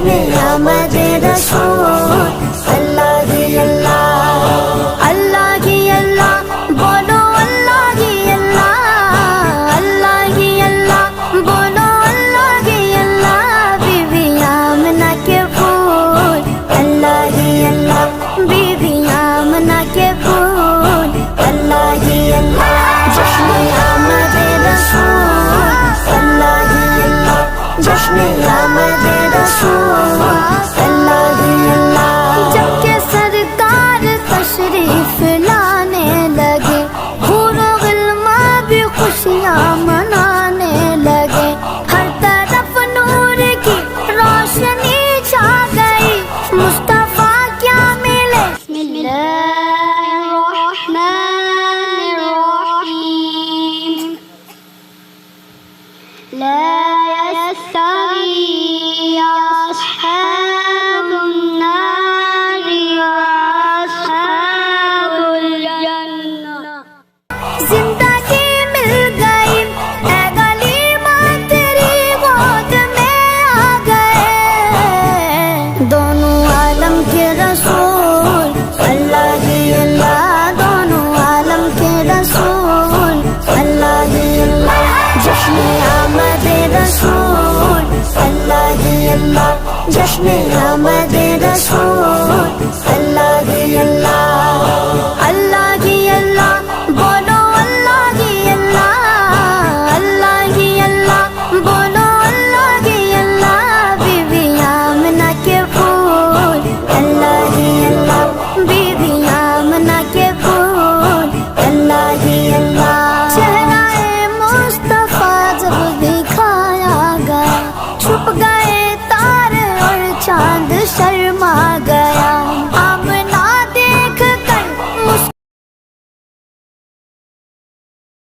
جشن آمد رسول اللہ ہی اللہ اللہ ہی اللہ بولو اللہ ہی اللہ اللہ ہی اللہ بولو اللہ ہی اللہ بی بی آمنہ کے پھول اللہ ہی اللہ بی بی آمنہ کے پھول اللہ ہی اللہ جشن آمد رسول اللہ ہی اللہ جشن آمد رسول اللہ ہی اللہ جب کہ سرکار تشریف لانے لگے حور و غلماں بھی خوشیاں منانے لگے ہر طرف نور کی روشنی چھا گئی مصطفیٰ کیا ملے بسم اللہ الرحمن الرحیم لا يستوي أصحاب النار وأصحاب الجنة زندگی مل گئی اے غلیمہ تیری گود میں آ گئے دونوں عالم کے رسول اللہ ہی اللہ دونوں عالم کے رسول اللہ ہی اللہ جشن آمد رسول اللہ ہی اللہ جشن آمد رسول